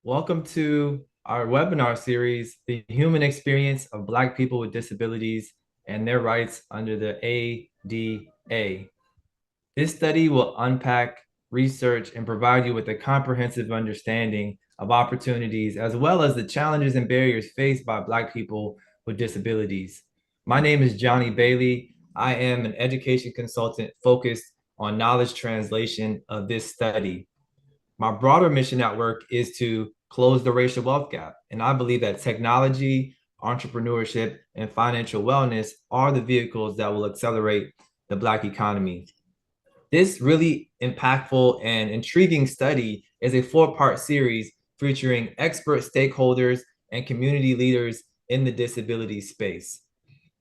Welcome to our webinar series, The Human Experience of Black People with Disabilities and Their Rights under the ADA. This study will unpack research and provide you with a comprehensive understanding of opportunities as well as the challenges and barriers faced by Black people with disabilities. My name is Johnny Bailey. I am an education consultant focused on knowledge translation of this study. My broader mission at work is to close the racial wealth gap. And I believe that technology, entrepreneurship, and financial wellness are the vehicles that will accelerate the Black economy. This really impactful and intriguing study is a four-part series featuring expert stakeholders and community leaders in the disability space.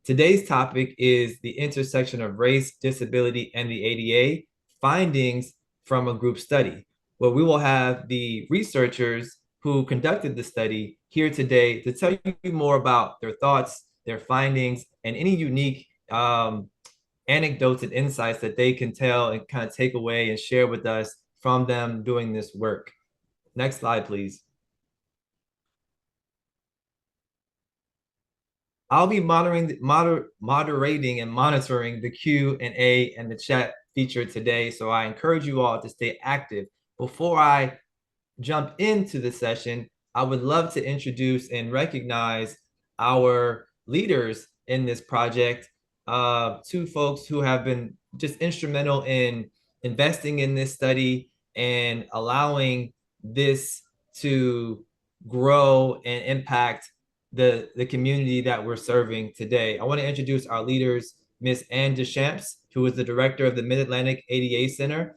Today's topic is the intersection of race, disability, and the ADA, findings from a group study, where we will have the researchers who conducted the study here today to tell you more about their thoughts, their findings, and any unique anecdotes and insights that they can tell and kind of take away and share with us from them doing this work. Next slide, please. I'll be moderating and monitoring the Q&A and the chat feature today. So I encourage you all to stay active. Before I jump into the session, I would love to introduce and recognize our leaders in this project, two folks who have been just instrumental in investing in this study and allowing this to grow and impact the community that we're serving today. I want to introduce our leaders, Ms. Anne Deschamps, who is the director of the Mid-Atlantic ADA Center.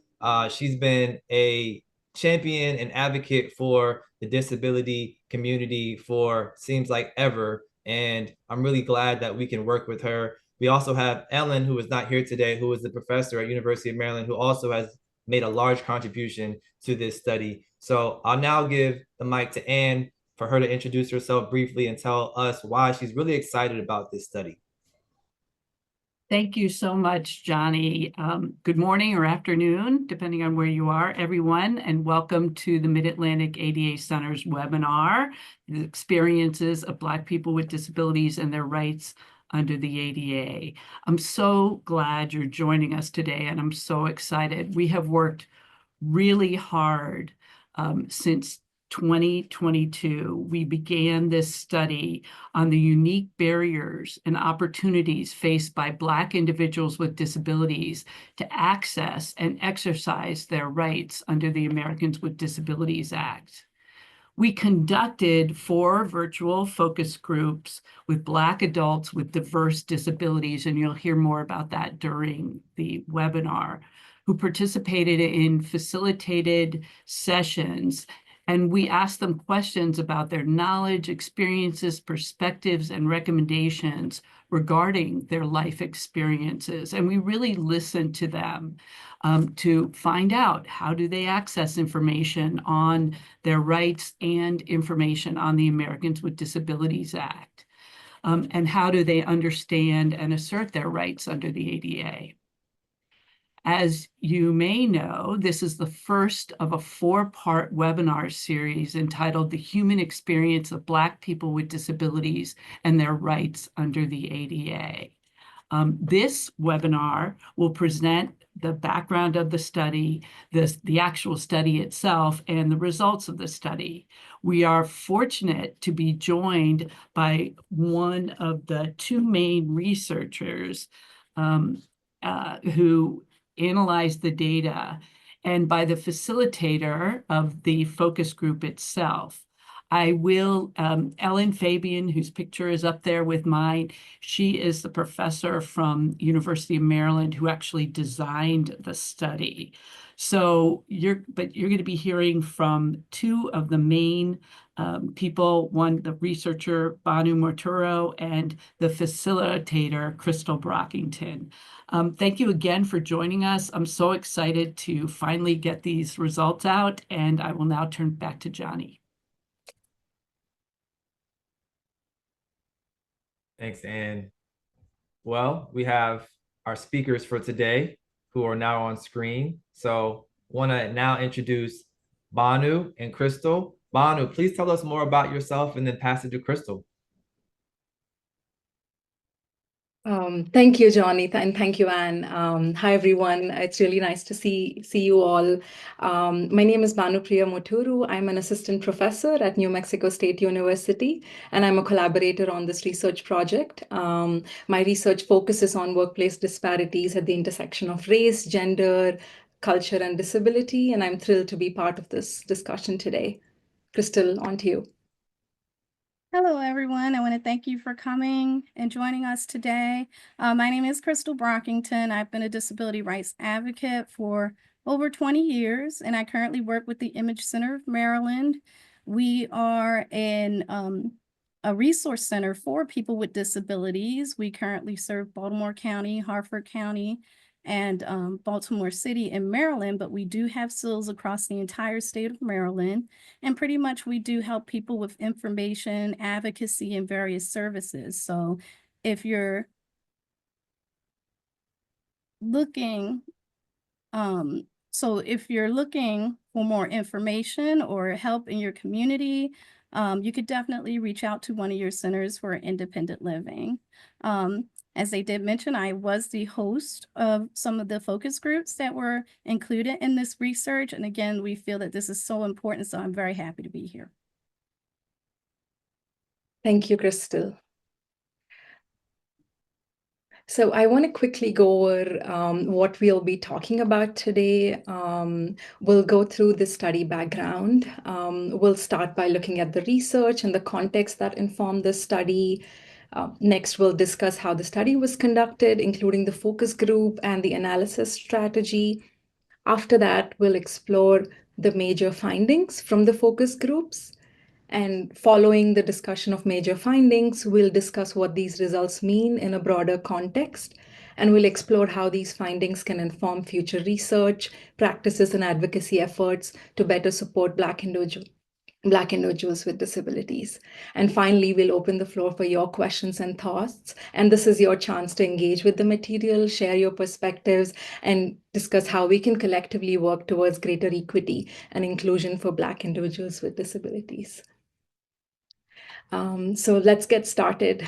She's been a champion and advocate for the disability community for seems like ever. And I'm really glad that we can work with her. We also have Ellen, who is not here today, who is the professor at University of Maryland, who also has made a large contribution to this study. So I'll now give the mic to Anne for her to introduce herself briefly and tell us why she's really excited about this study. Thank you so much, Johnny. Good morning or afternoon, depending on where you are, everyone, and welcome to the Mid-Atlantic ADA Center's webinar, The Experiences of Black People with Disabilities and Their Rights under the ADA. I'm so glad you're joining us today, and I'm so excited. We have worked really hard since 2022, we began this study on the unique barriers and opportunities faced by Black individuals with disabilities to access and exercise their rights under the Americans with Disabilities Act. We conducted 4 virtual focus groups with Black adults with diverse disabilities, and you'll hear more about that during the webinar, who participated in facilitated sessions. And we asked them questions about their knowledge, experiences, perspectives, and recommendations regarding their life experiences. And we really listened to them to find out, how do they access information on their rights and information on the Americans with Disabilities Act? And how do they understand and assert their rights under the ADA? As you may know, this is the first of a 4-part webinar series entitled The Human Experience of Black People with Disabilities and Their Rights under the ADA. This webinar will present the background of the study, the actual study itself, and the results of the study. We are fortunate to be joined by one of the 2 main researchers who analyze the data, and by the facilitator of the focus group itself. I will, Ellen Fabian, whose picture is up there with mine, she is the professor from University of Maryland who actually designed the study. So you're going to be hearing from 2 of the main people, one, the researcher, Banu Morturo, and the facilitator, Crystal Brockington. Thank you again for joining us. I'm so excited to finally get these results out, and I will now turn back to Johnny. Thanks, Anne. Well, we have our speakers for today who are now on screen. So want to now introduce Banu and Crystal. Banu, please tell us more about yourself and then pass it to Crystal. Thank you, Johnny, and thank you, Anne. Hi, everyone. It's really nice to see you all. My name is Bhanupriya Muturu. I'm an assistant professor at New Mexico State University, and I'm a collaborator on this research project. My research focuses on workplace disparities at the intersection of race, gender, culture, and disability, and I'm thrilled to be part of this discussion today. Crystal, on to you. Hello, everyone. I want to thank you for coming and joining us today. My name is Crystal Brockington. I've been a disability rights advocate for over 20 years, and I currently work with the Image Center of Maryland. We are a resource center for people with disabilities. We currently serve Baltimore County, Harford County, and Baltimore City in Maryland, but we do have CILs across the entire state of Maryland. And pretty much we do help people with information, advocacy, and various services. So if you're looking, for more information or help in your community, you could definitely reach out to one of your centers for independent living. As they did mention, I was the host of some of the focus groups that were included in this research. And again, we feel that this is so important, so I'm very happy to be here. Thank you, Crystal. So I want to quickly go over what we'll be talking about today. We'll go through the study background. We'll start by looking at the research and the context that informed the study. Next, we'll discuss how the study was conducted, including the focus group and the analysis strategy. After that, we'll explore the major findings from the focus groups. And following the discussion of major findings, we'll discuss what these results mean in a broader context, and we'll explore how these findings can inform future research, practices, and advocacy efforts to better support Black individuals with disabilities. And finally, we'll open the floor for your questions and thoughts. And this is your chance to engage with the material, share your perspectives, and discuss how we can collectively work towards greater equity and inclusion for Black individuals with disabilities. So let's get started.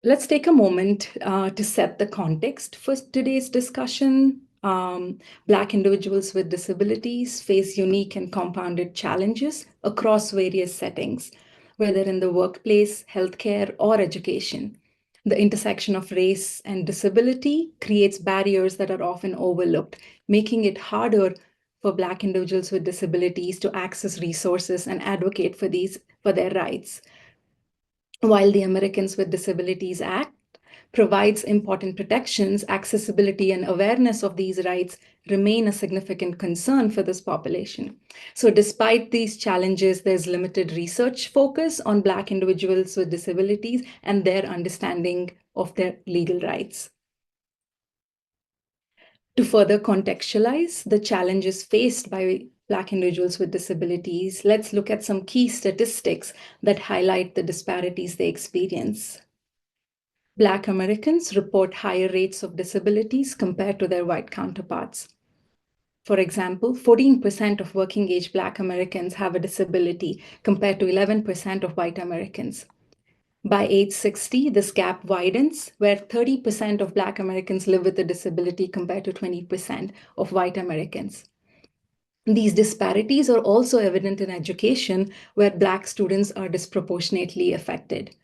Let's take a moment to set the context for today's discussion. Black individuals with disabilities face unique and compounded challenges across various settings, whether in the workplace, healthcare, or education. The intersection of race and disability creates barriers that are often overlooked, making it harder for Black individuals with disabilities to access resources and advocate for their rights. While the Americans with Disabilities Act provides important protections, accessibility and awareness of these rights remain a significant concern for this population. So despite these challenges, there's limited research focus on Black individuals with disabilities and their understanding of their legal rights. To further contextualize the challenges faced by Black individuals with disabilities, let's look at some key statistics that highlight the disparities they experience. Black Americans report higher rates of disabilities compared to their white counterparts. For example, 14% of working-age Black Americans have a disability compared to 11% of white Americans. By age 60, this gap widens, where 30% of Black Americans live with a disability compared to 20% of white Americans. These disparities are also evident in education, where Black students are disproportionately affected.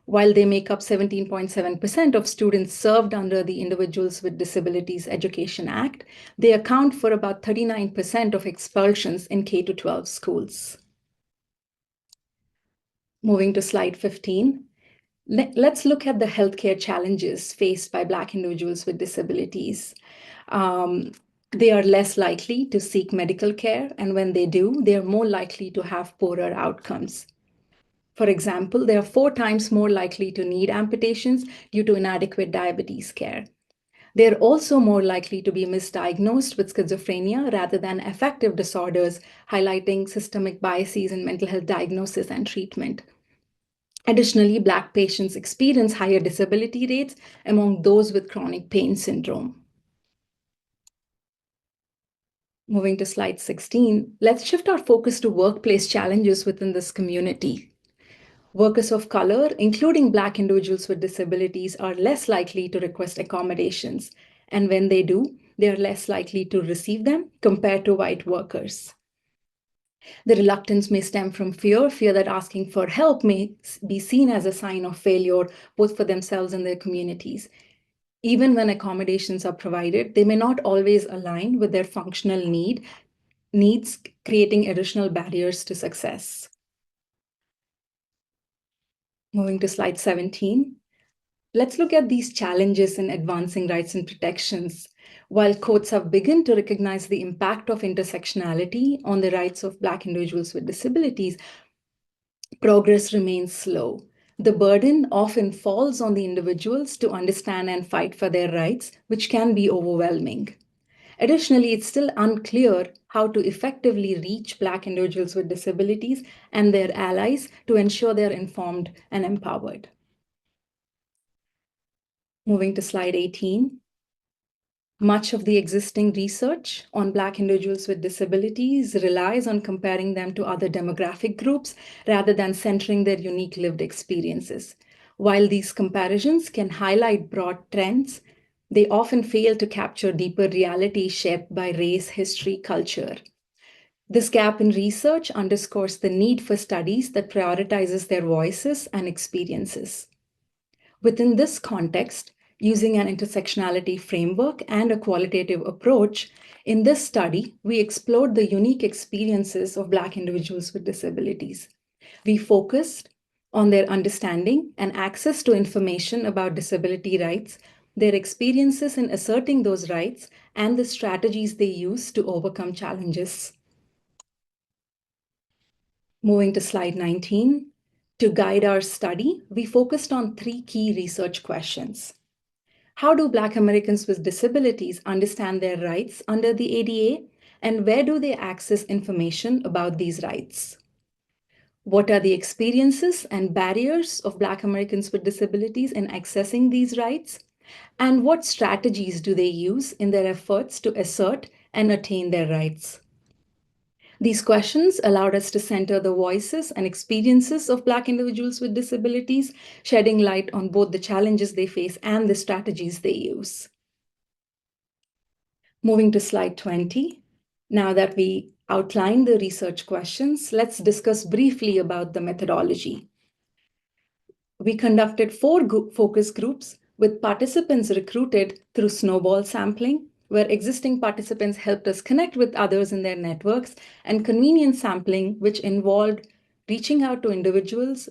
While they make up 17.7% of students served under the Individuals with Disabilities Education Act, they account for about 39% of expulsions in K-12 schools. Moving to slide 15. Let's look at the healthcare challenges faced by Black individuals with disabilities. They are less likely to seek medical care, and when they do, they are more likely to have poorer outcomes. For example, they are 4 times more likely to need amputations due to inadequate diabetes care. They are also more likely to be misdiagnosed with schizophrenia rather than affective disorders, highlighting systemic biases in mental health diagnosis and treatment. Additionally, Black patients experience higher disability rates among those with chronic pain syndrome. Moving to slide 16, let's shift our focus to workplace challenges within this community. Workers of color, including Black individuals with disabilities, are less likely to request accommodations, and when they do, they are less likely to receive them compared to white workers. The reluctance may stem from fear that asking for help may be seen as a sign of failure, both for themselves and their communities. Even when accommodations are provided, they may not always align with their functional needs, creating additional barriers to success. Moving to slide 17. Let's look at these challenges in advancing rights and protections. While courts have begun to recognize the impact of intersectionality on the rights of Black individuals with disabilities, progress remains slow. The burden often falls on the individuals to understand and fight for their rights, which can be overwhelming. Additionally, it's still unclear how to effectively reach Black individuals with disabilities and their allies to ensure they're informed and empowered. Moving to slide 18. Much of the existing research on Black individuals with disabilities relies on comparing them to other demographic groups rather than centering their unique lived experiences. While these comparisons can highlight broad trends, they often fail to capture deeper realities shaped by race, history, culture. This gap in research underscores the need for studies that prioritizes their voices and experiences. Within this context, using an intersectionality framework and a qualitative approach, in this study, we explored the unique experiences of Black individuals with disabilities. We focused on their understanding and access to information about disability rights, their experiences in asserting those rights, and the strategies they use to overcome challenges. Moving to slide 19. To guide our study, we focused on 3 key research questions. How do Black Americans with disabilities understand their rights under the ADA, and where do they access information about these rights? What are the experiences and barriers of Black Americans with disabilities in accessing these rights? And what strategies do they use in their efforts to assert and attain their rights? These questions allowed us to center the voices and experiences of Black individuals with disabilities, shedding light on both the challenges they face and the strategies they use. Moving to slide 20. Now that we outlined the research questions, let's discuss briefly about the methodology. We conducted 4 focus groups with participants recruited through snowball sampling, where existing participants helped us connect with others in their networks, and convenience sampling, which involved reaching out to individuals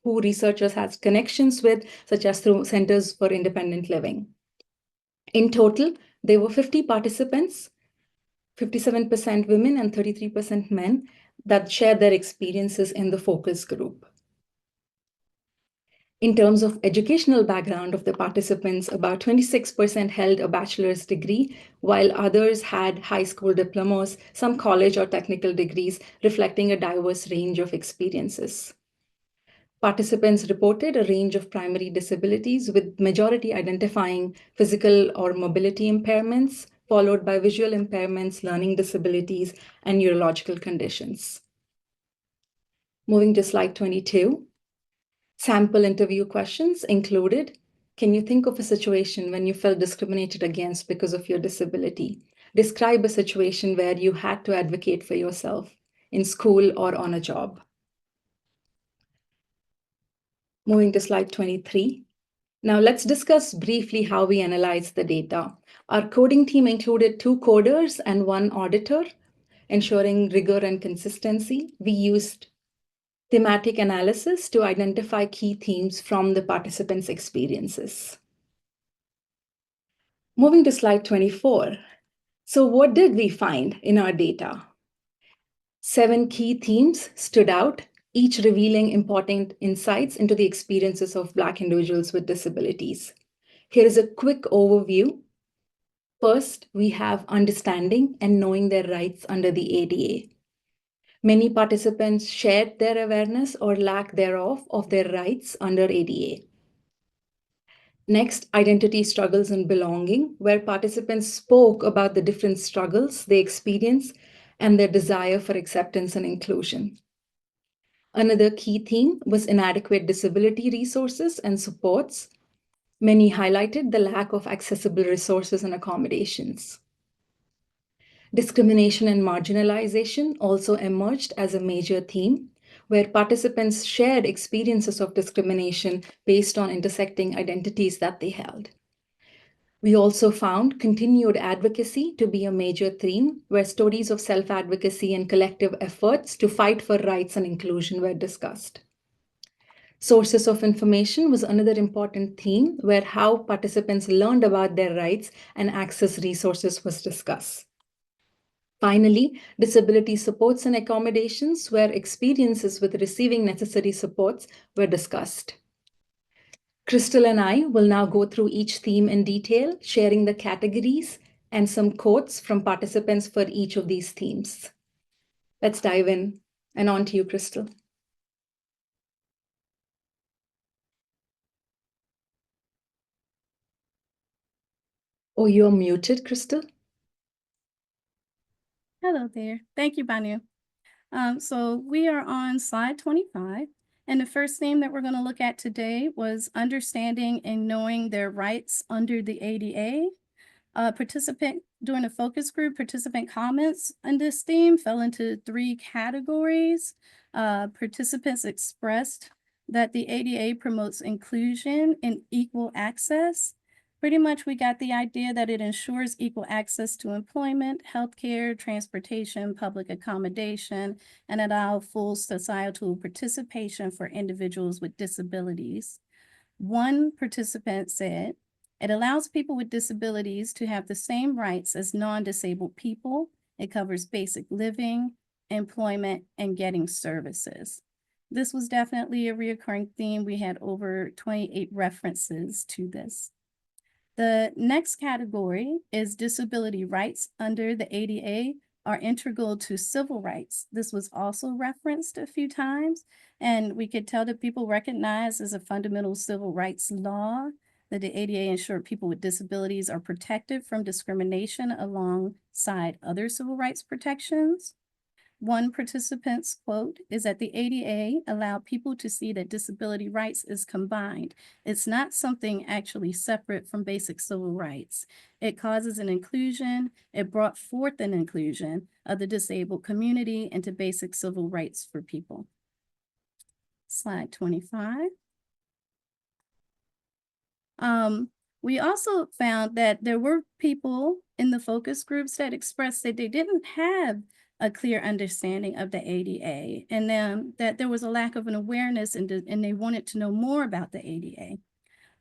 who researchers had connections with, such as through Centers for Independent Living. In total, there were 50 participants, 57% women and 33% men, that shared their experiences in the focus group. In terms of educational background of the participants, about 26% held a bachelor's degree, while others had high school diplomas, some college or technical degrees, reflecting a diverse range of experiences. Participants reported a range of primary disabilities, with majority identifying physical or mobility impairments, followed by visual impairments, learning disabilities, and neurological conditions. Moving to slide 22. Sample interview questions included: can you think of a situation when you felt discriminated against because of your disability? Describe a situation where you had to advocate for yourself in school or on a job. Moving to slide 23. Now let's discuss briefly how we analyzed the data. Our coding team included 2 coders and 1 auditor, ensuring rigor and consistency. We used thematic analysis to identify key themes from the participants' experiences. Moving to slide 24. So what did we find in our data? 7 key themes stood out, each revealing important insights into the experiences of Black individuals with disabilities. Here is a quick overview. First, we have understanding and knowing their rights under the ADA. Many participants shared their awareness or lack thereof of their rights under ADA. Next, identity struggles and belonging, where participants spoke about the different struggles they experience and their desire for acceptance and inclusion. Another key theme was inadequate disability resources and supports. Many highlighted the lack of accessible resources and accommodations. Discrimination and marginalization also emerged as a major theme, where participants shared experiences of discrimination based on intersecting identities that they held. We also found continued advocacy to be a major theme, where stories of self-advocacy and collective efforts to fight for rights and inclusion were discussed. Sources of information was another important theme, where how participants learned about their rights and access resources was discussed. Finally, disability supports and accommodations, where experiences with receiving necessary supports were discussed. Crystal and I will now go through each theme in detail, sharing the categories and some quotes from participants for each of these themes. Let's dive in, and on to you, Crystal. Oh, you're muted, Crystal. Hello there. Thank you, Banu. So we are on slide 25. And the first theme that we're going to look at today was understanding and knowing their rights under the ADA. Participant during a focus group, participant comments on this theme fell into 3 categories. Participants expressed that the ADA promotes inclusion and equal access. Pretty much we got the idea that it ensures equal access to employment, healthcare, transportation, public accommodation, and allow full societal participation for individuals with disabilities. One participant said, "It allows people with disabilities to have the same rights as non-disabled people. It covers basic living, employment, and getting services." This was definitely a recurring theme. We had over 28 references to this. The next category is disability rights under the ADA are integral to civil rights. This was also referenced a few times, and we could tell that people recognize as a fundamental civil rights law that the ADA ensured people with disabilities are protected from discrimination alongside other civil rights protections. One participant's quote is that the ADA allowed people to see that disability rights is combined. It's not something actually separate from basic civil rights. It causes an inclusion. It brought forth an inclusion of the disabled community into basic civil rights for people. Slide 25. We also found that there were people in the focus groups that expressed that they didn't have a clear understanding of the ADA, and then that there was a lack of an awareness and they wanted to know more about the ADA.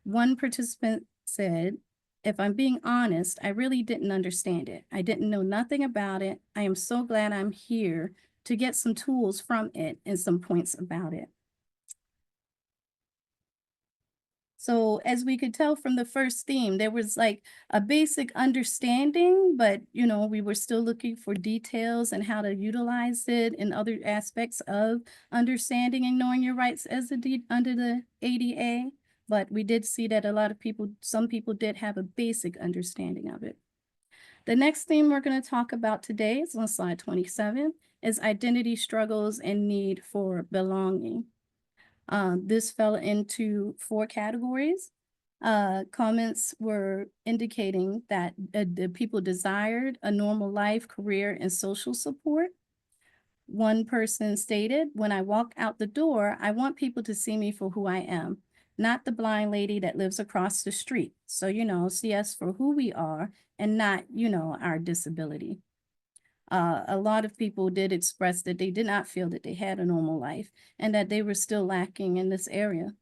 One participant said, "If I'm being honest, I really didn't understand it. I didn't know nothing about it. I am so glad I'm here to get some tools from it and some points about it." So as we could tell from the first theme, there was like a basic understanding, but we were still looking for details and how to utilize it in other aspects of understanding and knowing your rights as under the ADA. But we did see that some people did have a basic understanding of it. The next theme we're going to talk about today is on slide 27, is identity struggles and need for belonging. This fell into 4 categories. Comments were indicating that the people desired a normal life, career, and social support. One person stated, "When I walk out the door, I want people to see me for who I am, not the blind lady that lives across the street. So, see us for who we are and not, our disability." A lot of people did express that they did not feel that they had a normal life and that they were still lacking in this area.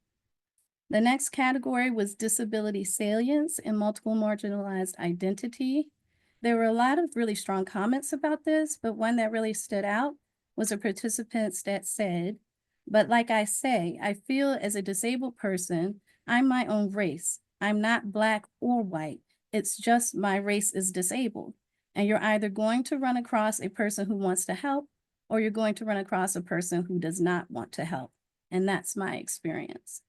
The next category was disability salience and multiple marginalized identity. There were a lot of really strong comments about this, but one that really stood out was a participant that said, "But like I say, I feel as a disabled person, I'm my own race. I'm not Black or white. It's just my race is disabled. And you're either going to run across a person who wants to help, or you're going to run across a person who does not want to help. And that's my experience."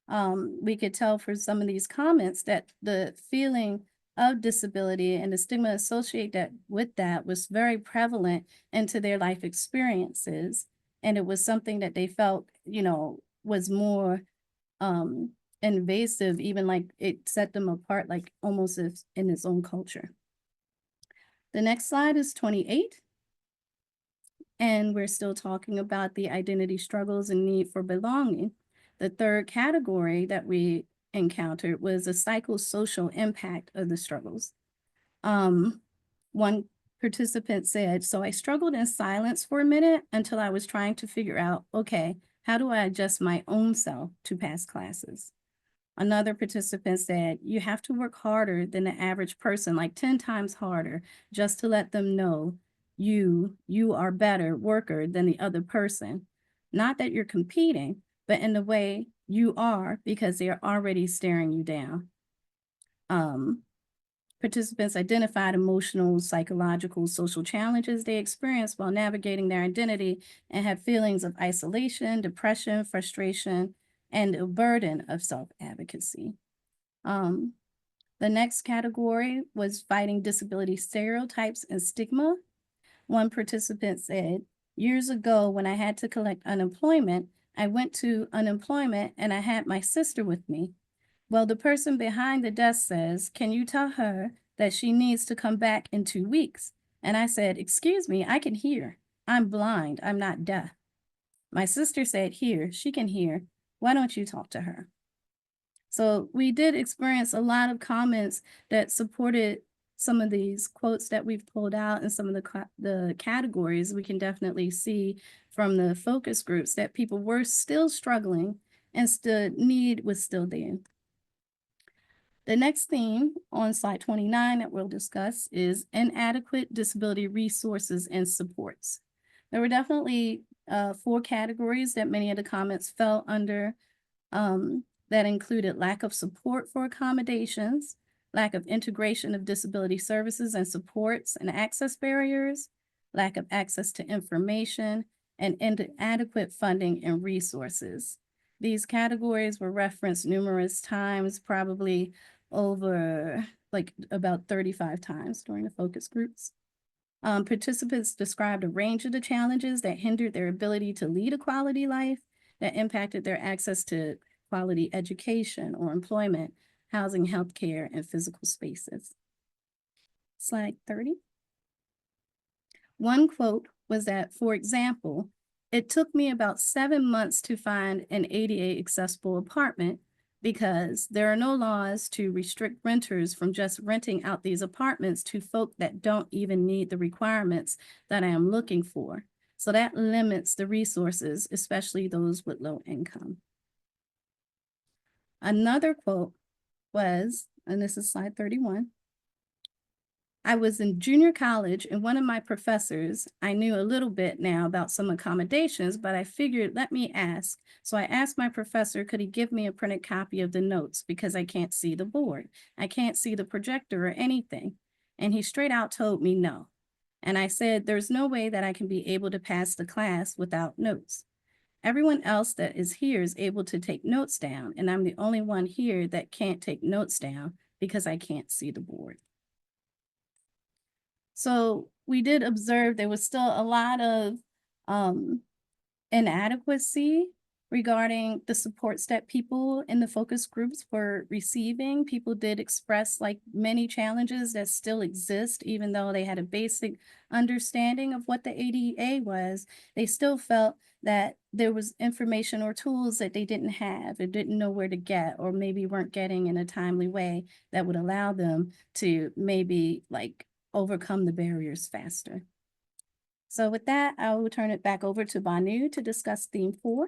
We could tell for some of these comments that the feeling of disability and the stigma associated with that was very prevalent into their life experiences. And it was something that they felt, was more invasive, even like it set them apart, like almost as in its own culture. The next slide is 28. And we're still talking about the identity struggles and need for belonging. The third category that we encountered was the psychosocial impact of the struggles. One participant said, so I struggled in silence for a minute until I was trying to figure out, okay, how do I adjust my own self to pass classes? Another participant said, you have to work harder than the average person, like 10 times harder, just to let them know you are better worker than the other person. Not that you're competing, but in the way you are, because they are already staring you down. Participants identified emotional, psychological, social challenges they experienced while navigating their identity and had feelings of isolation, depression, frustration, and a burden of self-advocacy. The next category was fighting disability stereotypes and stigma. One participant said, years ago when I had to collect unemployment, I went to unemployment and I had my sister with me. Well, the person behind the desk says, can you tell her that she needs to come back in 2 weeks? And I said, excuse me, I can hear. I'm blind, I'm not deaf. My sister said, here, she can hear. Why don't you talk to her? So we did experience a lot of comments that supported some of these quotes that we've pulled out and some of the categories. We can definitely see from the focus groups that people were still struggling and the need was still there. The next theme on slide 29 that we'll discuss is inadequate disability resources and supports. There were definitely 4 categories that many of the comments fell under. That included lack of support for accommodations, lack of integration of disability services and supports and access barriers, lack of access to information, and inadequate funding and resources. These categories were referenced numerous times, probably over like about 35 times during the focus groups. Participants described a range of the challenges that hindered their ability to lead a quality life, that impacted their access to quality education or employment, housing, healthcare, and physical spaces. Slide 30. One quote was that, for example, it took me about 7 months to find an ADA accessible apartment because there are no laws to restrict renters from just renting out these apartments to folk that don't even need the requirements that I am looking for. So that limits the resources, especially those with low income. Another quote was, and this is slide 31, I was in junior college and one of my professors, I knew a little bit now about some accommodations, but I figured, let me ask. So I asked my professor, could he give me a printed copy of the notes because I can't see the board. I can't see the projector or anything. And he straight out told me no. And I said, there's no way that I can be able to pass the class without notes. Everyone else that is here is able to take notes down, and I'm the only one here that can't take notes down because I can't see the board. So we did observe there was still a lot of inadequacy regarding the supports that people in the focus groups were receiving. People did express like many challenges that still exist, even though they had a basic understanding of what the ADA was, they still felt that there was information or tools that they didn't have or didn't know where to get, or maybe weren't getting in a timely way that would allow them to maybe like overcome the barriers faster. So with that, I will turn it back over to Banu to discuss theme 4.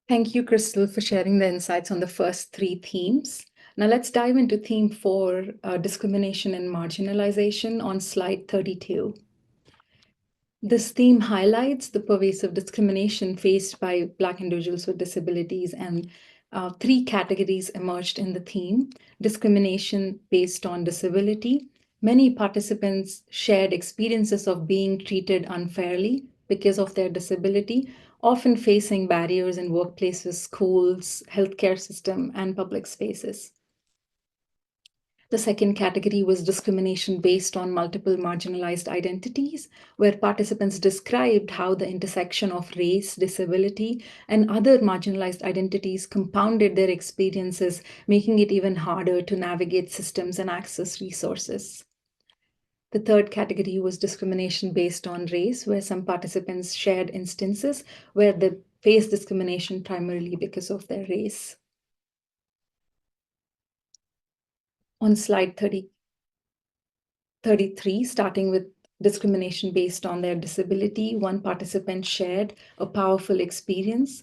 Thank you, Crystal, for sharing the insights on the first 3 themes. Now let's dive into theme 4, discrimination and marginalization, on slide 32. This theme highlights the pervasive discrimination faced by Black individuals with disabilities, and 3 categories emerged in the theme. Discrimination based on disability. Many participants shared experiences of being treated unfairly because of their disability, often facing barriers in workplaces, schools, healthcare system, and public spaces. The second category was discrimination based on multiple marginalized identities, where participants described how the intersection of race, disability, and other marginalized identities compounded their experiences, making it even harder to navigate systems and access resources. The third category was discrimination based on race, where some participants shared instances where they faced discrimination primarily because of their race. On slide 33, starting with discrimination based on their disability, one participant shared a powerful experience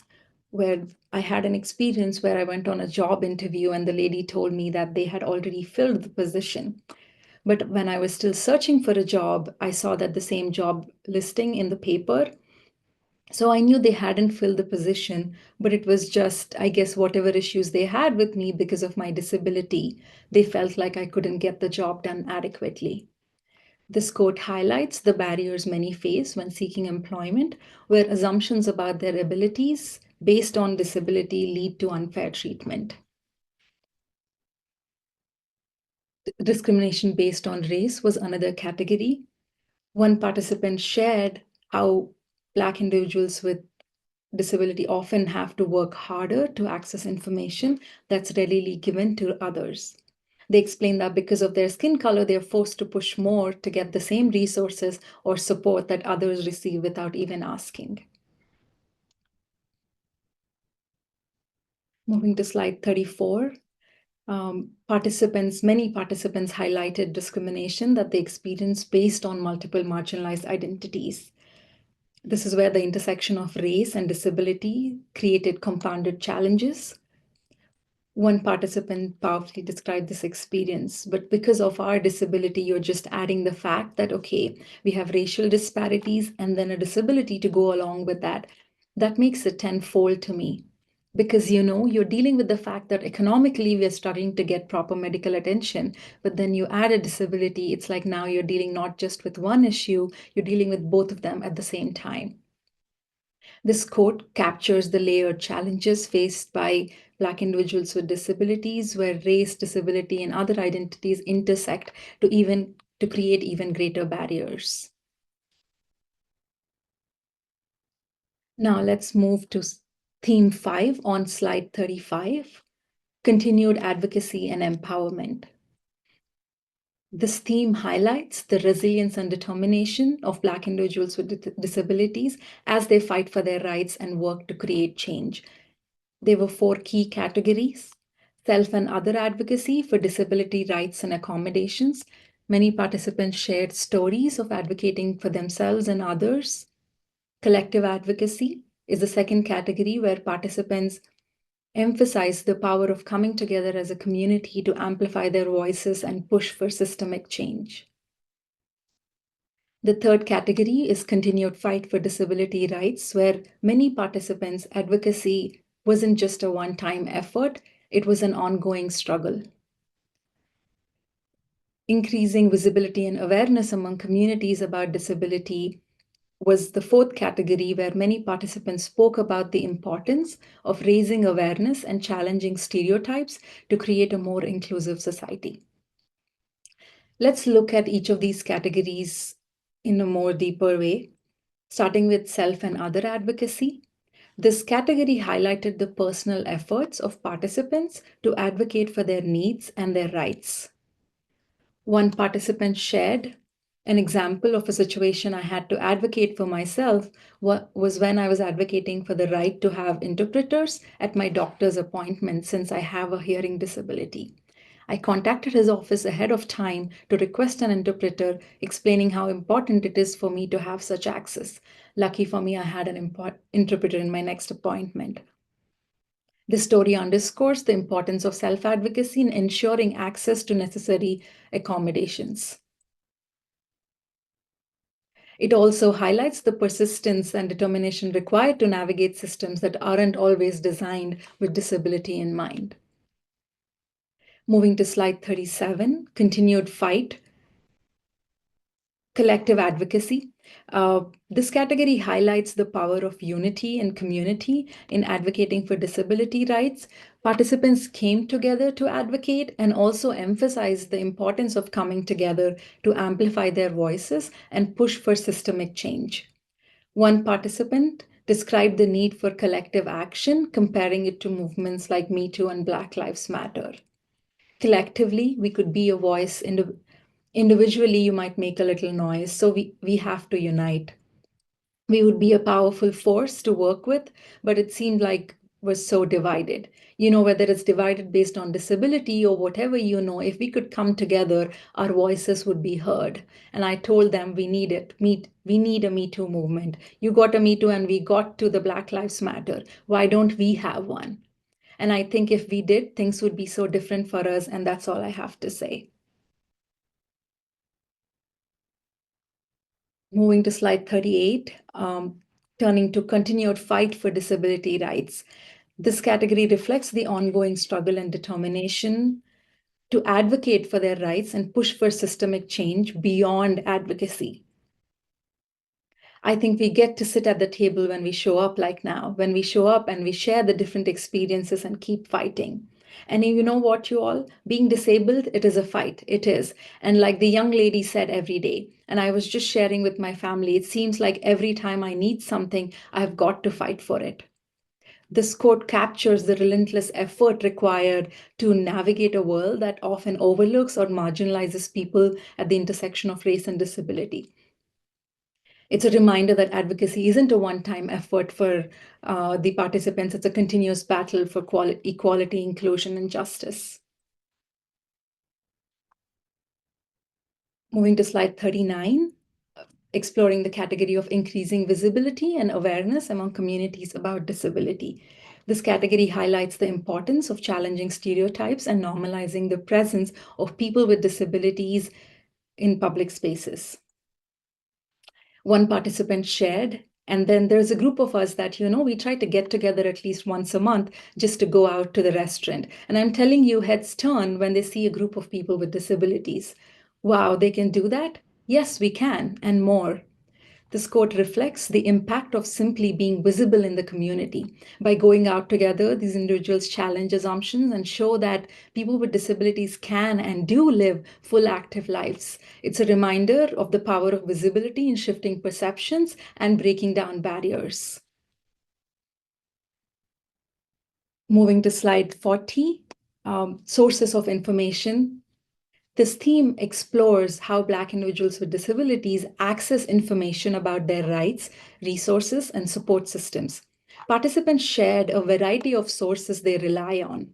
where I had an experience where I went on a job interview and the lady told me that they had already filled the position. But when I was still searching for a job, I saw that the same job listing in the paper. So I knew they hadn't filled the position, but it was just, I guess, whatever issues they had with me because of my disability, they felt like I couldn't get the job done adequately. This quote highlights the barriers many face when seeking employment, where assumptions about their abilities based on disability lead to unfair treatment. Discrimination based on race was another category. One participant shared how Black individuals with disability often have to work harder to access information that's readily given to others. They explain that because of their skin color, they're forced to push more to get the same resources or support that others receive without even asking. Moving to slide 34. Many participants highlighted discrimination that they experience based on multiple marginalized identities. This is where the intersection of race and disability created compounded challenges. One participant powerfully described this experience, but because of our disability, you're just adding the fact that, okay, we have racial disparities and then a disability to go along with that. That makes it tenfold to me. Because, you're dealing with the fact that economically we're struggling to get proper medical attention, but then you add a disability, it's like now you're dealing not just with one issue, you're dealing with both of them at the same time. This quote captures the layered challenges faced by Black individuals with disabilities, where race, disability, and other identities intersect to create even greater barriers. Now let's move to theme 5 on slide 35, continued advocacy and empowerment. This theme highlights the resilience and determination of Black individuals with disabilities as they fight for their rights and work to create change. There were 4 key categories: self and other advocacy for disability rights and accommodations. Many participants shared stories of advocating for themselves and others. Collective advocacy is the second category, where participants emphasize the power of coming together as a community to amplify their voices and push for systemic change. The third category is continued fight for disability rights, where many participants' advocacy wasn't just a one-time effort, it was an ongoing struggle. Increasing visibility and awareness among communities about disability was the fourth category, where many participants spoke about the importance of raising awareness and challenging stereotypes to create a more inclusive society. Let's look at each of these categories in a more deeper way, starting with self and other advocacy. This category highlighted the personal efforts of participants to advocate for their needs and their rights. One participant shared an example of a situation I had to advocate for myself was when I was advocating for the right to have interpreters at my doctor's appointment since I have a hearing disability. I contacted his office ahead of time to request an interpreter, explaining how important it is for me to have such access. Lucky for me, I had an interpreter in my next appointment. This story underscores the importance of self-advocacy in ensuring access to necessary accommodations. It also highlights the persistence and determination required to navigate systems that aren't always designed with disability in mind. Moving to slide 37, continued fight Collective advocacy. This category highlights the power of unity and community in advocating for disability rights. Participants came together to advocate and also emphasized the importance of coming together to amplify their voices and push for systemic change. One participant described the need for collective action, comparing it to movements like Me Too and Black Lives Matter. Collectively, we could be a voice. Individually, you might make a little noise, so we have to unite. We would be a powerful force to work with, but it seemed like we're so divided. Whether it's divided based on disability or whatever, if we could come together, our voices would be heard. And I told them we need it. We need a Me Too movement. You got a Me Too and we got to the Black Lives Matter. Why don't we have one? And I think if we did, things would be so different for us. And that's all I have to say. Moving to slide 38, turning to continued fight for disability rights. This category reflects the ongoing struggle and determination to advocate for their rights and push for systemic change beyond advocacy. I think we get to sit at the table when we show up like now, when we show up and we share the different experiences and keep fighting. And you know what, you all? Being disabled, it is a fight. It is. And like the young lady said every day, and I was just sharing with my family, it seems like every time I need something, I've got to fight for it. This quote captures the relentless effort required to navigate a world that often overlooks or marginalizes people at the intersection of race and disability. It's a reminder that advocacy isn't a one-time effort for the participants. It's a continuous battle for equality, inclusion, and justice. Moving to slide 39, exploring the category of increasing visibility and awareness among communities about disability. This category highlights the importance of challenging stereotypes and normalizing the presence of people with disabilities in public spaces. One participant shared, and then there's a group of us that, we try to get together at least once a month just to go out to the restaurant. And I'm telling you, heads turn when they see a group of people with disabilities. Wow, they can do that? Yes, we can, and more. This quote reflects the impact of simply being visible in the community. By going out together, these individuals challenge assumptions and show that people with disabilities can and do live full, active lives. It's a reminder of the power of visibility in shifting perceptions and breaking down barriers. Moving to slide 40, sources of information. This theme explores how Black individuals with disabilities access information about their rights, resources, and support systems. Participants shared a variety of sources they rely on.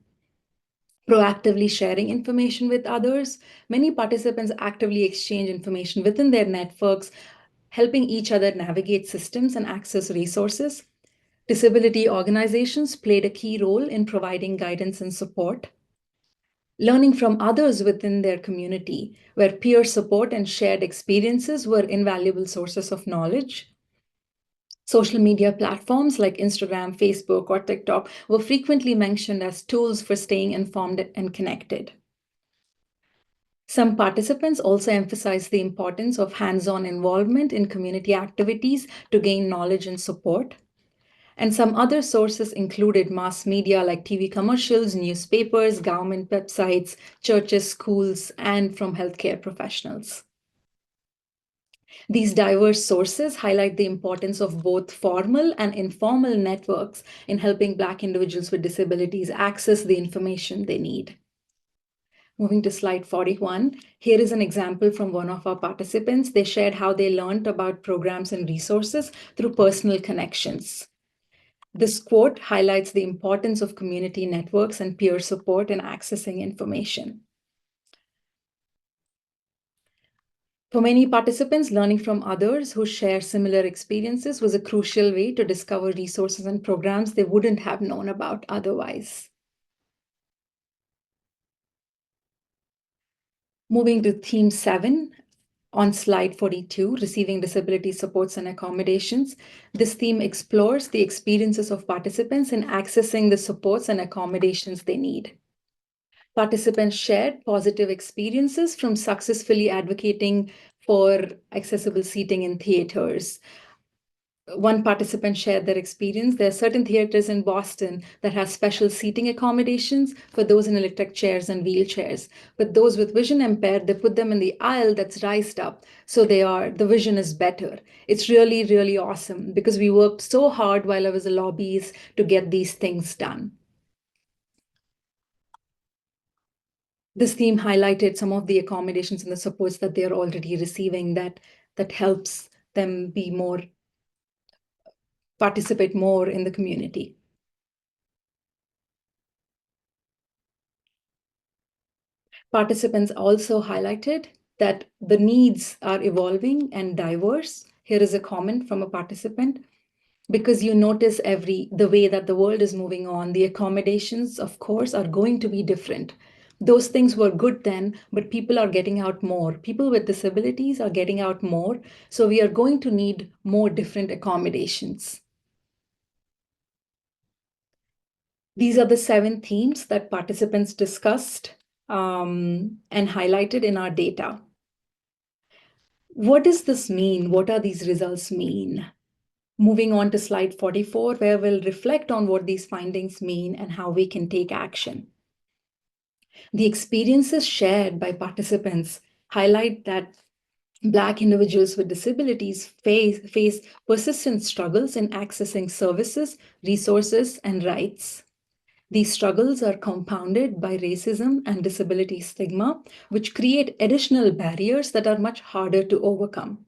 Proactively sharing information with others. Many participants actively exchange information within their networks, helping each other navigate systems and access resources. Disability organizations played a key role in providing guidance and support. Learning from others within their community, where peer support and shared experiences were invaluable sources of knowledge. Social media platforms like Instagram, Facebook, or TikTok were frequently mentioned as tools for staying informed and connected. Some participants also emphasized the importance of hands-on involvement in community activities to gain knowledge and support. And some other sources included mass media like TV commercials, newspapers, government websites, churches, schools, and from healthcare professionals. These diverse sources highlight the importance of both formal and informal networks in helping Black individuals with disabilities access the information they need. Moving to slide 41, here is an example from one of our participants. They shared how they learned about programs and resources through personal connections. This quote highlights the importance of community networks and peer support in accessing information. For many participants, learning from others who share similar experiences was a crucial way to discover resources and programs they wouldn't have known about otherwise. Moving to theme 7, on slide 42, receiving disability supports and accommodations. This theme explores the experiences of participants in accessing the supports and accommodations they need. Participants shared positive experiences from successfully advocating for accessible seating in theaters. One participant shared their experience. There are certain theaters in Boston that have special seating accommodations for those in electric chairs and wheelchairs. But those with vision impaired, they put them in the aisle that's raised up. So the vision is better. It's really, really awesome because we worked so hard while I was a lobbyist to get these things done. This theme highlighted some of the accommodations and the supports that they are already receiving that helps them participate more in the community. Participants also highlighted that the needs are evolving and diverse. Here is a comment from a participant. Because you notice the way that the world is moving on, the accommodations, of course, are going to be different. Those things were good then, but people are getting out more. People with disabilities are getting out more. So we are going to need more different accommodations. These are the 7 themes that participants discussed and highlighted in our data. What does this mean? What are these results mean? Moving on to slide 44, where we'll reflect on what these findings mean and how we can take action. The experiences shared by participants highlight that Black individuals with disabilities face persistent struggles in accessing services, resources, and rights. These struggles are compounded by racism and disability stigma, which create additional barriers that are much harder to overcome.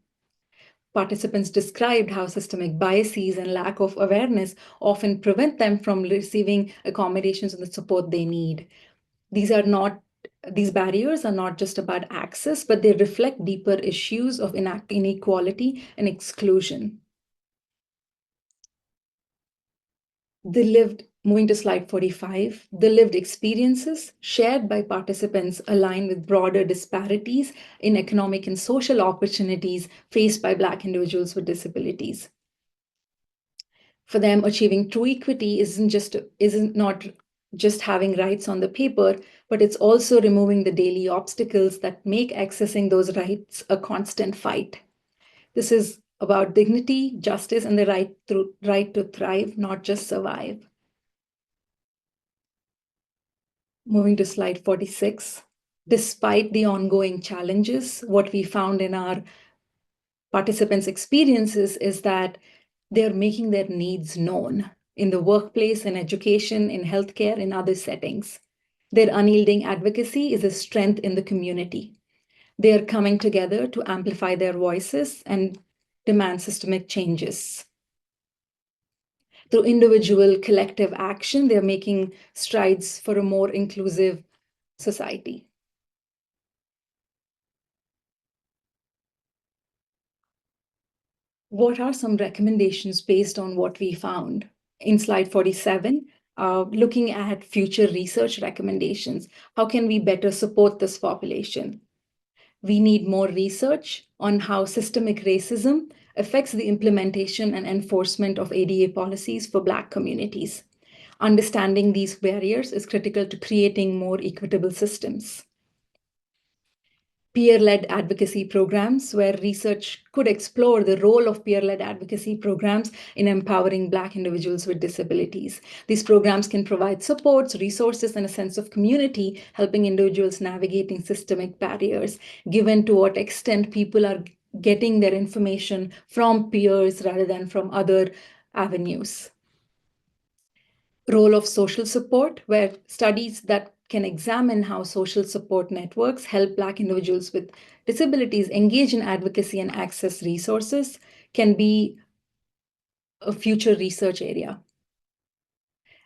Participants described how systemic biases and lack of awareness often prevent them from receiving accommodations and the support they need. These barriers are not just about access, but they reflect deeper issues of inequality and exclusion. Moving to slide 45, the lived experiences shared by participants align with broader disparities in economic and social opportunities faced by Black individuals with disabilities. For them, achieving true equity isn't not just having rights on the paper, but it's also removing the daily obstacles that make accessing those rights a constant fight. This is about dignity, justice, and the right to thrive, not just survive. Moving to slide 46. Despite the ongoing challenges, what we found in our participants' experiences is that they're making their needs known in the workplace, in education, in healthcare, in other settings. Their unyielding advocacy is a strength in the community. They are coming together to amplify their voices and demand systemic changes. Through individual collective action, they're making strides for a more inclusive society. What are some recommendations based on what we found? In slide 47, looking at future research recommendations, how can we better support this population? We need more research on how systemic racism affects the implementation and enforcement of ADA policies for Black communities. Understanding these barriers is critical to creating more equitable systems. Peer-led advocacy programs, where research could explore the role of peer-led advocacy programs in empowering Black individuals with disabilities. These programs can provide supports, resources, and a sense of community, helping individuals navigating systemic barriers, given to what extent people are getting their information from peers rather than from other avenues. Role of social support, where studies that can examine how social support networks help Black individuals with disabilities engage in advocacy and access resources, can be a future research area.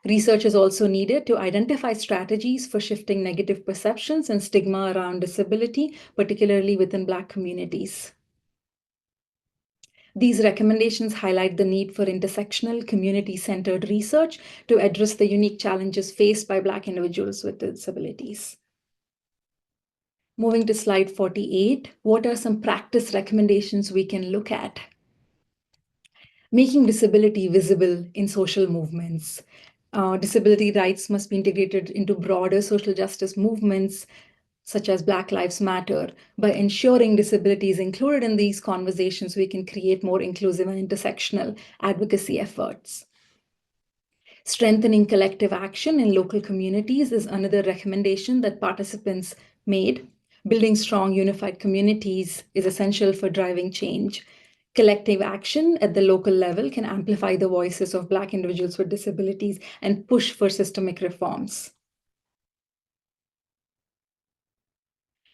Research is also needed to identify strategies for shifting negative perceptions and stigma around disability, particularly within Black communities. These recommendations highlight the need for intersectional, community-centered research to address the unique challenges faced by Black individuals with disabilities. Moving to slide 48, what are some practice recommendations we can look at? Making disability visible in social movements. Disability rights must be integrated into broader social justice movements. such as Black Lives Matter. By ensuring disability is included in these conversations, we can create more inclusive and intersectional advocacy efforts. Strengthening collective action in local communities is another recommendation that participants made. Building strong, unified communities is essential for driving change. Collective action at the local level can amplify the voices of Black individuals with disabilities and push for systemic reforms.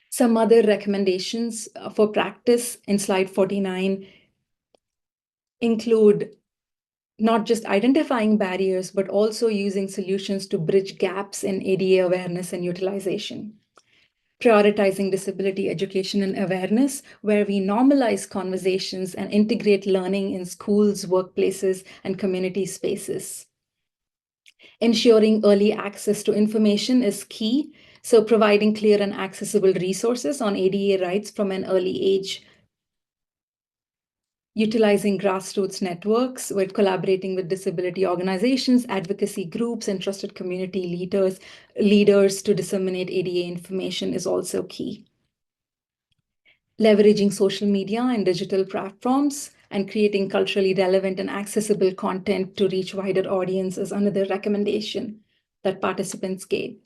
Some other recommendations for practice in slide 49 include not just identifying barriers, but also using solutions to bridge gaps in ADA awareness and utilization. Prioritizing disability education and awareness, where we normalize conversations and integrate learning in schools, workplaces, and community spaces. Ensuring early access to information is key, so providing clear and accessible resources on ADA rights from an early age. Utilizing grassroots networks with collaborating with disability organizations, advocacy groups, and trusted community leaders to disseminate ADA information is also key. Leveraging social media and digital platforms and creating culturally relevant and accessible content to reach wider audience is another recommendation that participants gave.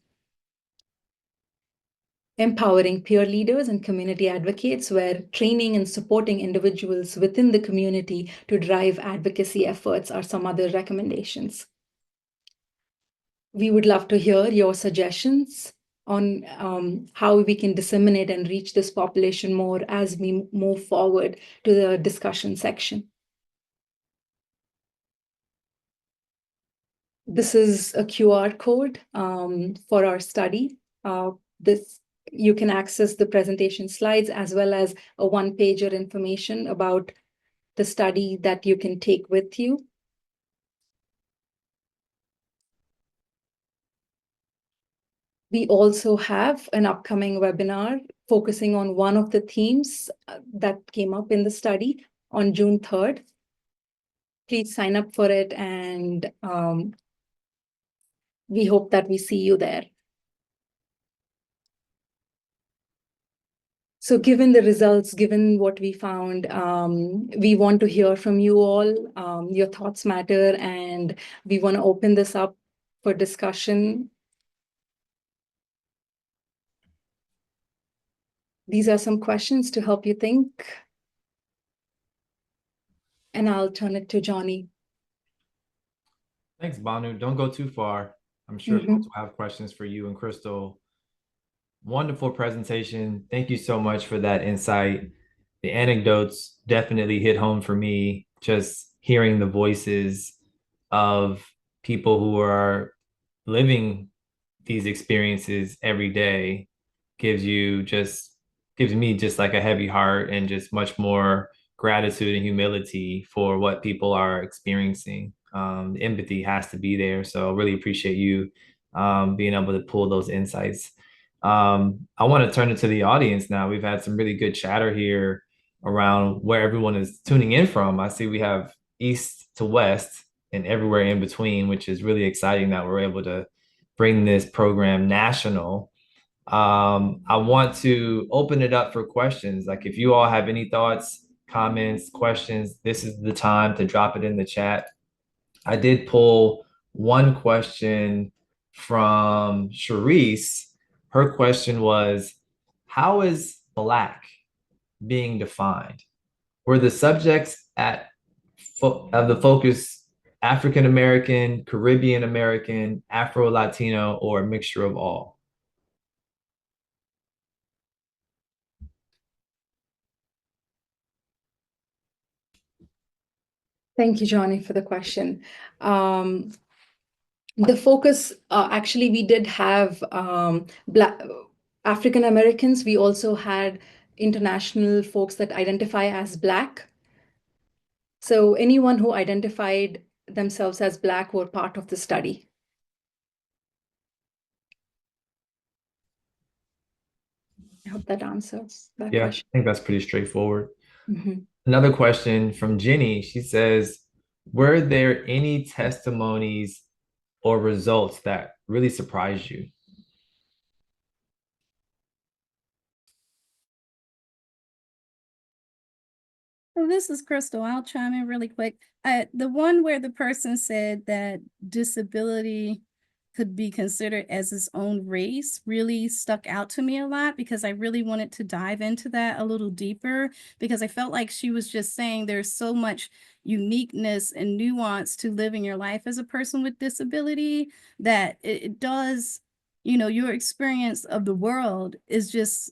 Empowering peer leaders and community advocates, where training and supporting individuals within the community to drive advocacy efforts are some other recommendations. We would love to hear your suggestions on how we can disseminate and reach this population more as we move forward to the discussion section. This is a QR code for our study. You can access the presentation slides as well as a one-pager information about the study that you can take with you. We also have an upcoming webinar focusing on one of the themes that came up in the study on June 3rd. Please sign up for it, and we hope that we see you there. So given the results, given what we found, we want to hear from you all. Your thoughts matter, and we want to open this up for discussion. These are some questions to help you think. And I'll turn it to Johnny. Thanks, Banu. Don't go too far. I'm sure folks will have questions for you and Crystal. Wonderful presentation. Thank you so much for that insight. The anecdotes definitely hit home for me. Just hearing the voices of people who are living these experiences every day gives me just like a heavy heart and just much more gratitude and humility for what people are experiencing. The empathy has to be there. So really appreciate you being able to pull those insights. I want to turn it to the audience now. We've had some really good chatter here around where everyone is tuning in from. I see we have east to west and everywhere in between, which is really exciting that we're able to bring this program national. I want to open it up for questions. Like if you all have any thoughts, comments, questions, this is the time to drop it in the chat. I did pull one question from Charisse. Her question was, how is Black being defined? Were the subjects of the focus African American, Caribbean American, Afro Latino, or a mixture of all? Thank you, Johnny, for the question. The focus, actually, we did have Black African Americans. We also had international folks that identify as Black. So anyone who identified themselves as Black were part of the study. I hope that answers that question. I think that's pretty straightforward. Another question from Jenny. She says, were there any testimonies or results that really surprised you? So this is Crystal. I'll chime in really quick. The one where the person said that disability could be considered as its own race really stuck out to me a lot because I really wanted to dive into that a little deeper because I felt like she was just saying there's so much uniqueness and nuance to living your life as a person with disability that it does, you know, your experience of the world is just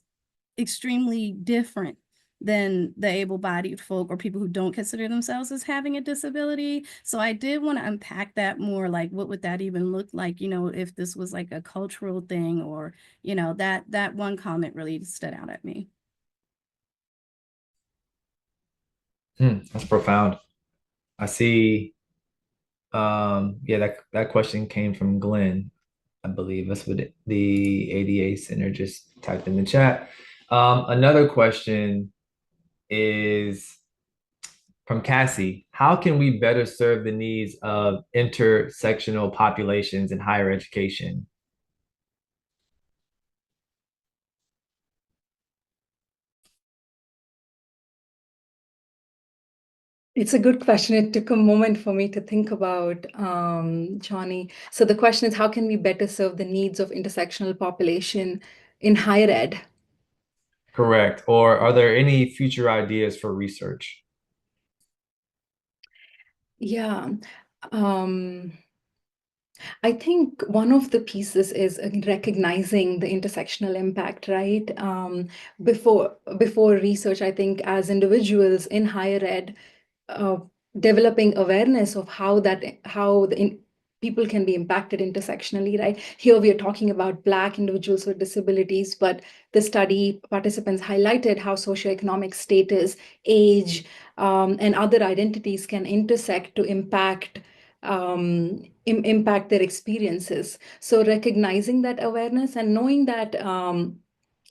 extremely different than the able-bodied folk or people who don't consider themselves as having a disability. So I did want to unpack that more, like what would that even look like, you know, if this was like a cultural thing or, you know, that one comment really stood out at me. That's profound. I see. Yeah, that question came from Glenn, I believe. That's what the ADA Center just typed in the chat. Another question is from Cassie. How can we better serve the needs of intersectional populations in higher education? It's a good question. It took a moment for me to think about, Johnny. So the question is, how can we better serve the needs of intersectional population in higher ed? Correct. Or are there any future ideas for research? Yeah. I think one of the pieces is recognizing the intersectional impact, right? Before research, I think as individuals in higher ed, uh, developing awareness of people can be impacted intersectionally, right? Here we are talking about Black individuals with disabilities, but the study participants highlighted how socioeconomic status, age, and other identities can intersect to impact their experiences. So recognizing that awareness and knowing that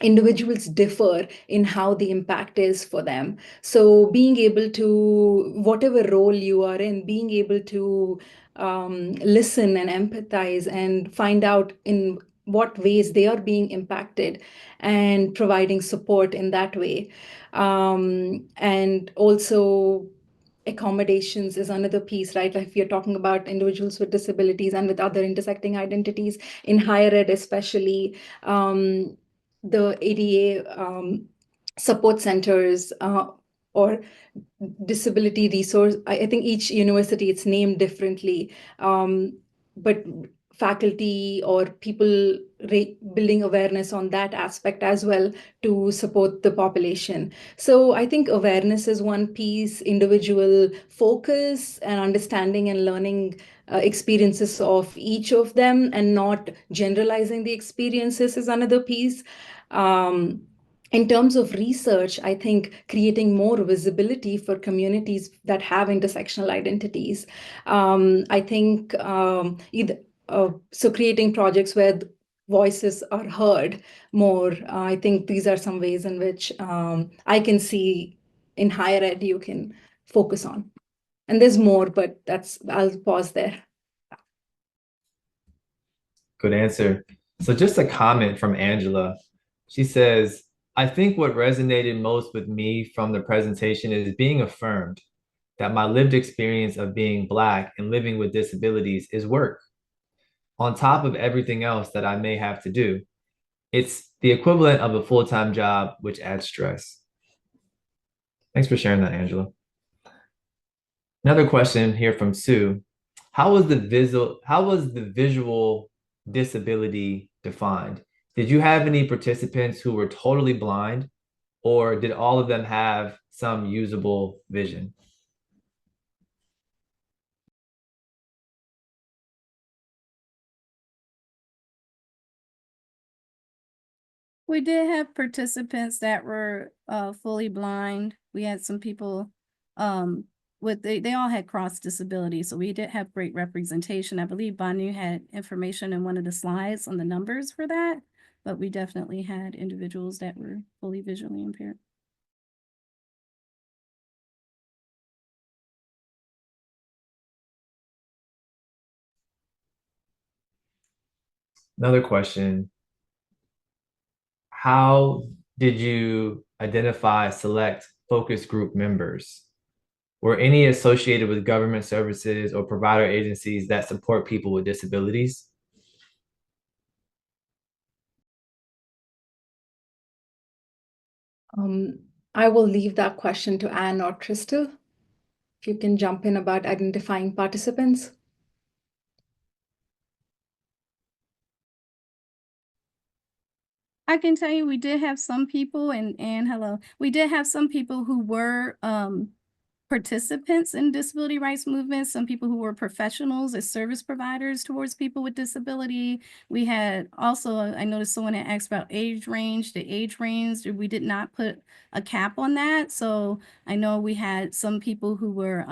individuals differ in how the impact is for them. So being able to, whatever role you are in, being able to listen and empathize and find out in what ways they are being impacted and providing support in that way. And also accommodations is another piece, right? Like if you're talking about individuals with disabilities and with other intersecting identities in higher ed, especially, the ADA support centers or disability resource. I think each university it's named differently, but faculty or people building awareness on that aspect as well to support the population. So I think awareness is one piece, individual focus and understanding and learning experiences of each of them and not generalizing the experiences is another piece. In terms of research, I think creating more visibility for communities that have intersectional identities. I think so creating projects where voices are heard more. I think these are some ways in which I can see in higher ed you can focus on. And there's more, but I'll pause there. Good answer. So just a comment from Angela. She says, I think what resonated most with me from the presentation is being affirmed that my lived experience of being Black and living with disabilities is work on top of everything else that I may have to do. It's the equivalent of a full-time job, which adds stress. Thanks for sharing that, Angela. Another question here from Sue. How was the visual disability defined? Did you have any participants who were totally blind, or did all of them have some usable vision? We did have participants that were fully blind. We had some people they all had cross disabilities, so we did have great representation. I believe Banu had information in one of the slides on the numbers for that, but we definitely had individuals that were fully visually impaired. Another question. How did you select focus group members? Were any associated with government services or provider agencies that support people with disabilities? I will leave that question to Anne or Crystal. If you can jump in about identifying participants. I can tell you we did have some people, and hello, we did have some people who were participants in disability rights movements, some people who were professionals as service providers towards people with disability. We had also, I noticed someone had asked about age range. The age range, we did not put a cap on that. So I know we had some people who were,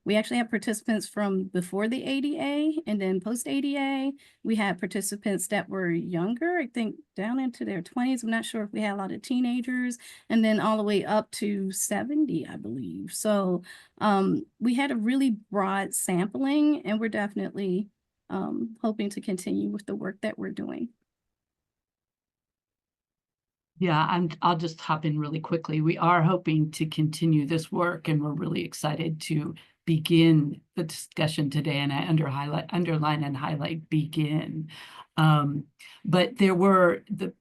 we actually had participants from before the ADA and then post ADA. We had participants that were younger, I think down into their 20s. I'm not sure if we had a lot of teenagers, and then all the way up to 70, I believe. So we had a really broad sampling, and we're definitely hoping to continue with the work that we're doing. Yeah, I'll just hop in really quickly. We are hoping to continue this work, and we're really excited to begin the discussion today. And I underline and highlight begin. But there were the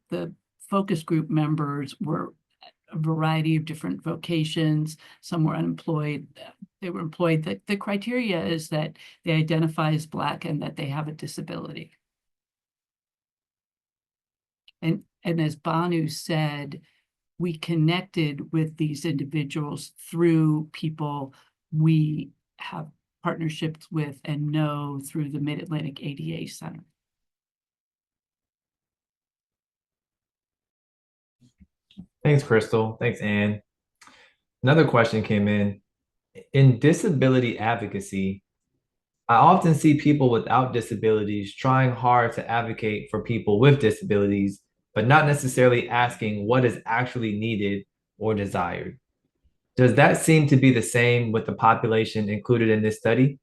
focus group members were a variety of different vocations. Some were unemployed. They were employed. The criteria is that they identify as Black and that they have a disability. And as Banu said, we connected with these individuals through people we have partnerships with and know through the Mid-Atlantic ADA Center. Thanks, Crystal. Thanks, Anne. Another question came in. In disability advocacy, I often see people without disabilities trying hard to advocate for people with disabilities, but not necessarily asking what is actually needed or desired. Does that seem to be the same with the population included in this study?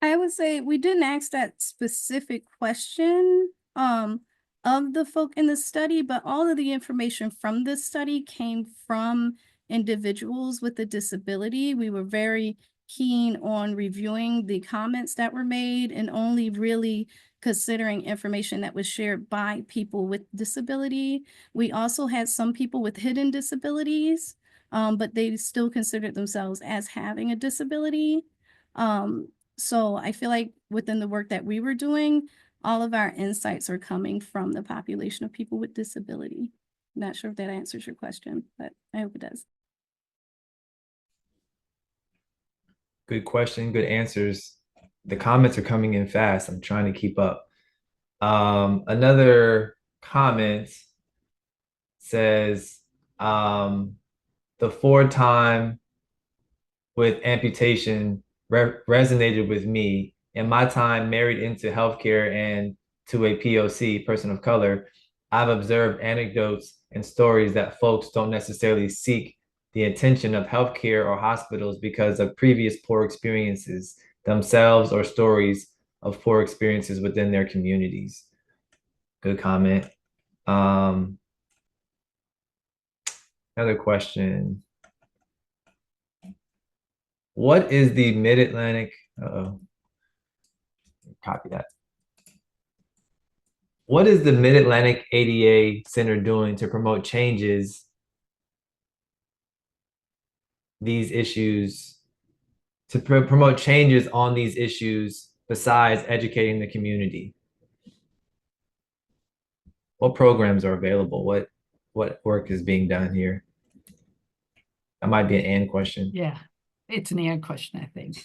I would say we didn't ask that specific question of the folk in the study, but all of the information from this study came from individuals with a disability. We were very keen on reviewing the comments that were made and only really considering information that was shared by people with disability. We also had some people with hidden disabilities, but they still considered themselves as having a disability. So I feel like within the work that we were doing, all of our insights are coming from the population of people with disability. Not sure if that answers your question, but I hope it does. Good question, good answers. The comments are coming in fast. I'm trying to keep up. Another comment says, the 4-time with amputation resonated with me. In my time married into healthcare and to a POC, person of color, I've observed anecdotes and stories that folks don't necessarily seek the attention of healthcare or hospitals because of previous poor experiences themselves or stories of poor experiences within their communities. Good comment. Another question. What is the Mid-Atlantic? Copy that. What is the Mid-Atlantic ADA Center doing to promote changes, these issues, to promote changes on these issues besides educating the community? What programs are available? What work is being done here? That might be an Anne question. Yeah, it's an Anne question, I think.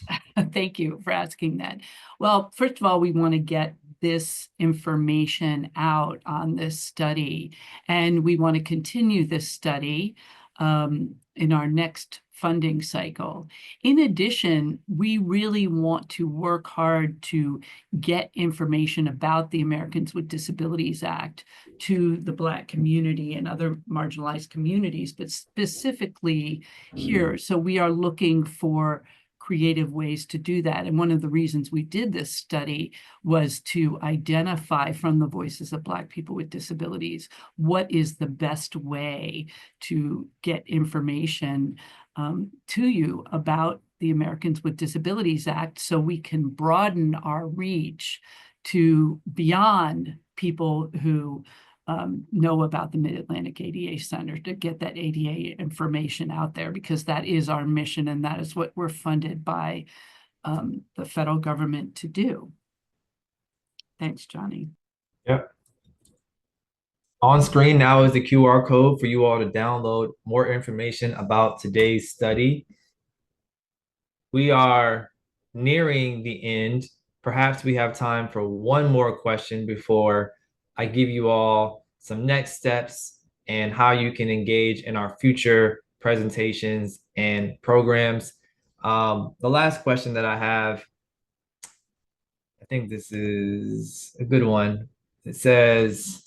Thank you for asking that. Well, first of all, we want to get this information out on this study, and we want to continue this study in our next funding cycle. In addition, we really want to work hard to get information about the Americans with Disabilities Act to the Black community and other marginalized communities, but specifically here. So we are looking for creative ways to do that. And one of the reasons we did this study was to identify from the voices of Black people with disabilities, what is the best way to get information to you about the Americans with Disabilities Act, so we can broaden our reach to beyond people who know about the Mid-Atlantic ADA Center, to get that ADA information out there, because that is our mission and that is what we're funded by the federal government to do. Thanks, Johnny. Yep. On screen now is the QR code for you all to download more information about today's study. We are nearing the end. Perhaps we have time for one more question before I give you all some next steps and how you can engage in our future presentations and programs. The last question that I have, I think this is a good one. It says,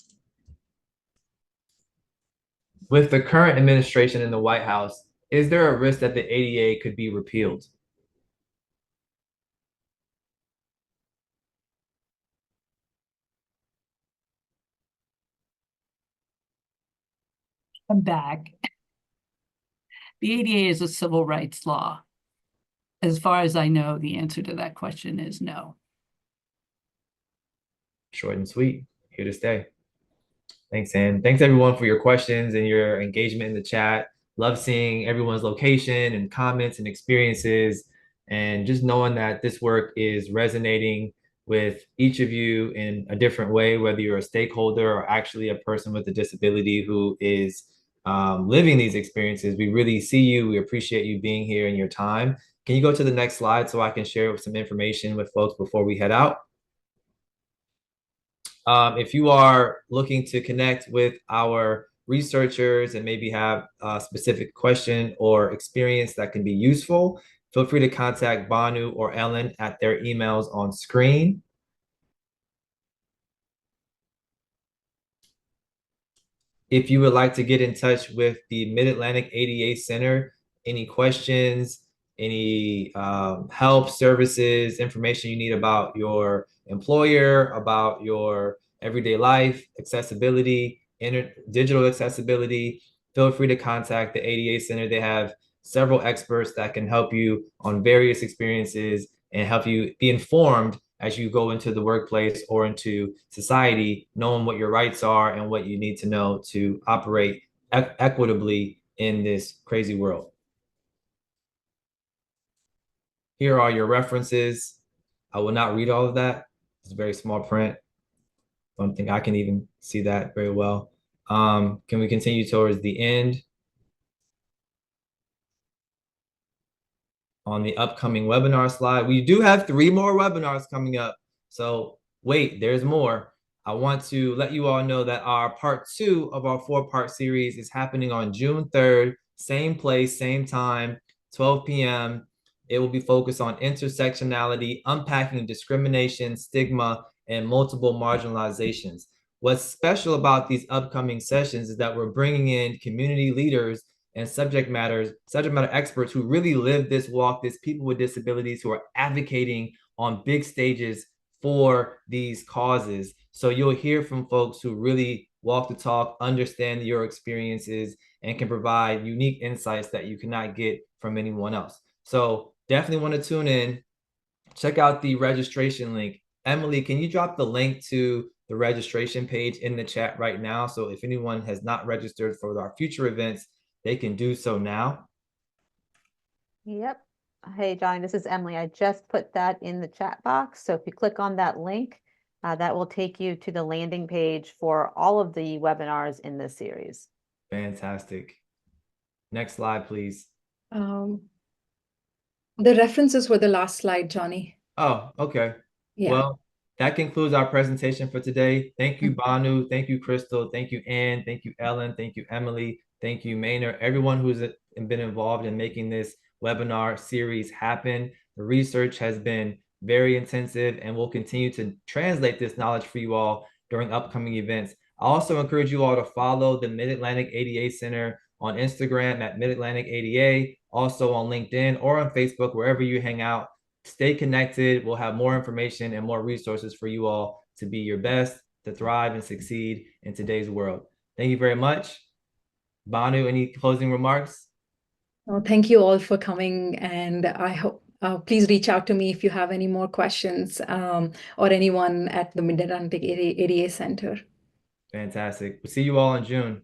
with the current administration in the White House, is there a risk that the ADA could be repealed? I'm back. The ADA is a civil rights law. As far as I know, the answer to that question is no. Short and sweet, here to stay. Thanks, Ann. Thanks everyone for your questions and your engagement in the chat. Love seeing everyone's location and comments and experiences, and just knowing that this work is resonating with each of you in a different way, whether you're a stakeholder or actually a person with a disability who is living these experiences. We really see you. We appreciate you being here and your time. Can you go to the next slide so I can share some information with folks before we head out? If you are looking to connect with our researchers and maybe have a specific question or experience that can be useful, feel free to contact Banu or Ellen at their emails on screen. If you would like to get in touch with the Mid-Atlantic ADA Center, any questions, any help, services, information you need about your employer, about your everyday life, accessibility, digital accessibility, feel free to contact the ADA Center. They have several experts that can help you on various experiences and help you be informed as you go into the workplace or into society, knowing what your rights are and what you need to know to operate equitably in this crazy world. Here are your references. I will not read all of that. It's very small print. I don't think I can even see that very well. Can we continue towards the end? On the upcoming webinar slide, we do have 3 more webinars coming up. So wait, there's more. I want to let you all know that our part 2 of our 4-part series is happening on June 3rd, same place, same time, 12 p.m. It will be focused on intersectionality, unpacking discrimination, stigma, and multiple marginalizations. What's special about these upcoming sessions is that we're bringing in community leaders and subject matter experts who really live this walk, this people with disabilities who are advocating on big stages for these causes. So you'll hear from folks who really walk the talk, understand your experiences, and can provide unique insights that you cannot get from anyone else. So definitely want to tune in. Check out the registration link. Emily, can you drop the link to the registration page in the chat right now? So if anyone has not registered for our future events, they can do so now. Yep. Hey, Johnny, this is Emily. I just put that in the chat box. So if you click on that link, that will take you to the landing page for all of the webinars in this series. Fantastic. Next slide, please. The references were the last slide, Johnny. Oh, okay. Yeah. Well, that concludes our presentation for today. Thank you, Banu. Thank you, Crystal. Thank you, Ann. Thank you, Ellen. Thank you, Emily. Thank you, Maynard. Everyone who's been involved in making this webinar series happen. The research has been very intensive, and we'll continue to translate this knowledge for you all during upcoming events. I also encourage you all to follow the Mid-Atlantic ADA Center on Instagram at Mid-Atlantic ADA, also on LinkedIn or on Facebook, wherever you hang out. Stay connected. We'll have more information and more resources for you all to be your best, to thrive and succeed in today's world. Thank you very much. Banu, any closing remarks? Well, thank you all for coming, and I hope please reach out to me if you have any more questions, or anyone at the Mid-Atlantic ADA Center. Fantastic. We'll see you all in June.